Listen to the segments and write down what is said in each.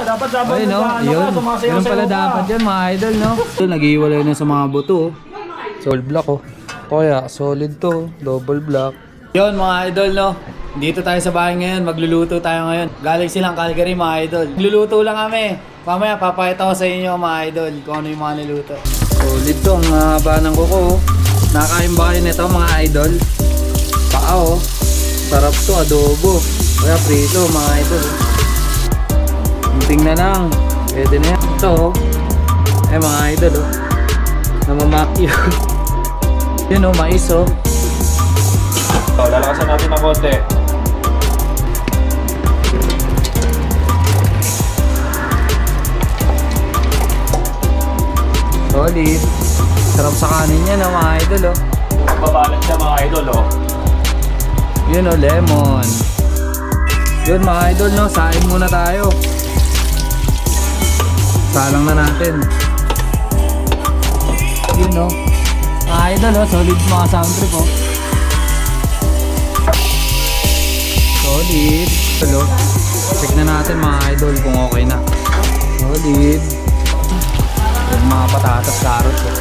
Dapat Ay, no? Yun pala dapat yan mga idol, no? Ito, nag-iwalay na sa mga buto. Solid block, oh. Kaya, solid to. Double block. Yun mga idol, no? Dito tayo sa bahay ngayon. Magluluto tayo ngayon. Galing silang Calgary, mga idol. Magluluto lang kami. Mamaya, papakita ko sa inyo, mga idol, kung ano yung mga niluto. Solid to. Ang haba ng kuko, oh. Nakakain ba kayo nito, mga idol? Paa, oh. Sarap to, adobo. Kaya prito, mga idol. Tingnan lang. Pwede na yan. Ito, oh. Mga idol, oh. Namamakyo. Yun, oh, mais, oh. So, lalakasan natin ng konti. Solid. Sarap sa kanin yan, oh, mga idol, oh. Magbabalance siya, mga idol, oh. Yun, oh, lemon. Yun, mga idol, no? Sain muna tayo. Salang na natin. Yun, no? Mga idol, oh. Solid mga sound trip, oh. Solid. Hello. Check na natin, mga idol, kung okay na. Solid. Yung mga patatas, carrots, oh.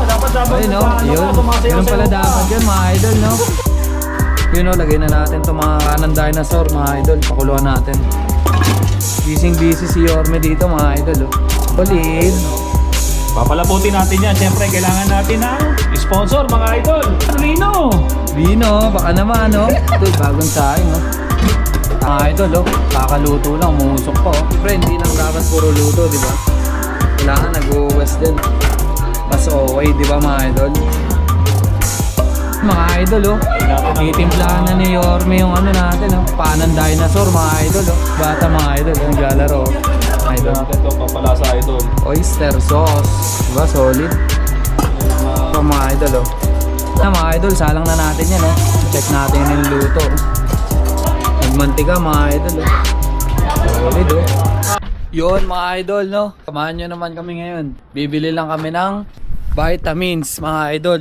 Dapat. Ayun, no? Yun. Yun pala dapat yun, mga idol, no? Yun, no? Lagay na natin itong mga kanang dinosaur, mga idol. Pakuluan natin. Busy si Yorme dito, mga idol, oh. Solid. Papalaputin natin yan. Siyempre, kailangan natin ng sponsor, mga idol. Rino, baka naman, no? Ito, bagong saing, no? Mga idol, oh. Kakaluto lang, umusok pa, oh. Siyempre, hindi lang dapat puro luto, di ba? Kailangan nag-uwes din. Mas okay, di ba, mga idol? Mga idol, oh. Itimplahan na ni Yorme yung ano natin, oh. Panang dinosaur, mga idol, oh. Bata, mga idol, yung lalaro, oh. Idol. natin ito, papalasa, idol. Oyster sauce. Diba, solid? Ito, mga idol, oh. Mga idol, salang na natin yan, oh. Check natin yung luto, oh. Nagmantika, mga idol, oh. Solid, oh. Yun, mga idol, no? Samahan nyo naman kami ngayon. Bibili lang kami ng vitamins, mga idol.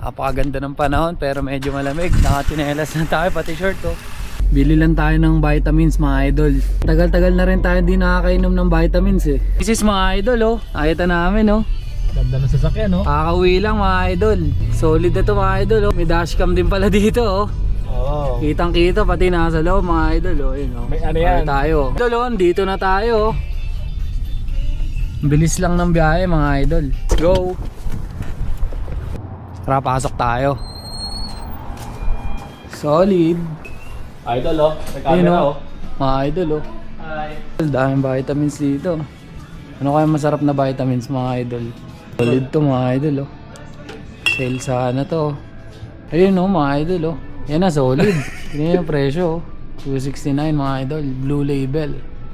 Napakaganda ng panahon pero medyo malamig. Nakatinelas na tayo, pati short, oh. Bili lang tayo ng vitamins, mga idol. Tagal-tagal na rin tayo hindi nakakainom ng vitamins, eh. This is mga idol, oh. Nakita namin, oh. Ganda ng sasakyan, no? Kakauwi lang, mga idol. Solid na to, mga idol, oh. May dashcam din pala dito, oh. Oo. Kitang kita pati nasa loob, mga idol, oh. Yun, oh. May ano yan? Tayo. Idol, oh. Dito na tayo, oh. Bilis lang ng biyahe, mga idol. Let's go. Tara, pasok tayo. Solid. Idol, oh. May Yun, camera, oh. oh. Mga idol, oh. Hi. Daming vitamins dito. Ano kaya masarap na vitamins, mga idol? Solid to, mga idol, oh. Sale sana to, oh. Ayun, oh, mga idol, oh. Yan na, solid. Yan yung presyo, oh. 269, mga idol. Blue label.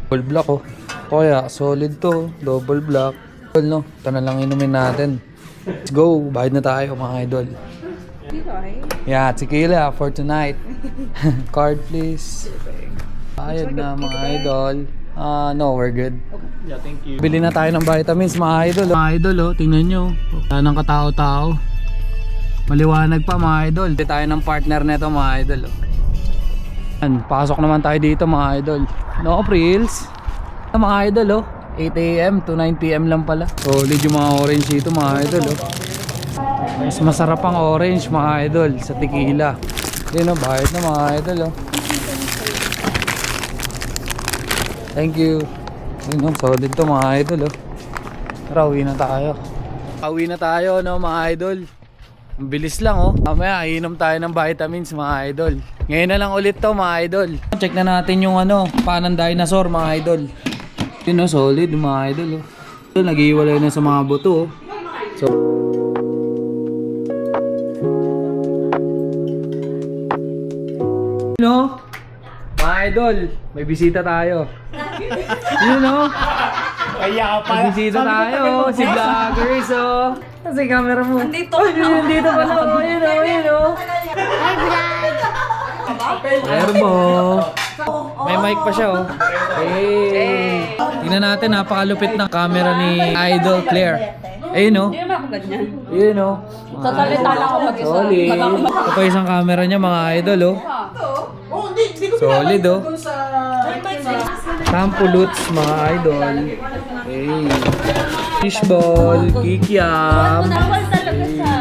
Double block, oh. Kaya, solid to. Double block. No? Ito na lang inumin natin. Let's go. Bayad na tayo, mga idol. Yeah, tequila for tonight. Card, please. Bayad na, mga idol. No, we're good. Yeah, thank you. Bili na tayo ng vitamins, mga idol. Mga idol, oh, tingnan nyo. Wala nang katao-tao. Maliwanag pa, mga idol. Bili tayo ng partner nito, mga idol, oh. Yan, pasok naman tayo dito, mga idol. No frills. Mga idol, oh. 8 AM to 9 PM lang pala. Solid yung mga orange dito, mga idol, oh. Mas masarap ang orange, mga idol, sa tequila. Yun, oh, bayad na, mga idol, oh. Thank you. Yun, oh, solid to, mga idol, oh. Tara, uwi na tayo. Uwi na tayo, no, mga idol. Ang bilis lang, oh. Mamaya, inom tayo ng vitamins, mga idol. Ngayon na lang ulit to, mga idol. Check na natin yung ano, panang dinosaur, mga idol. Yun, oh, solid, mga idol, oh. Ito, nag-iwalay na sa mga buto, oh. So, no? Mga idol, may bisita tayo. Yun, no? Kaya ka pa. May bisita tayo, si Vloggers, oh. Kasi camera mo. Nandito. Nandito pala, oh. Yun, oh, yun, oh. Hi, vlog! Erbo. May mic pa siya, oh. Hey. Tingnan natin, napakalupit ng camera ni Idol Claire. Ayun, oh. Hindi naman ako ganyan. Ayun, oh. Sasalita lang ako mag-isa. Solid. Ito pa isang camera niya, mga idol, oh. Solid, oh. Tampuluts mga idol. Okay. Fishball, kikiam. Bawal talaga sa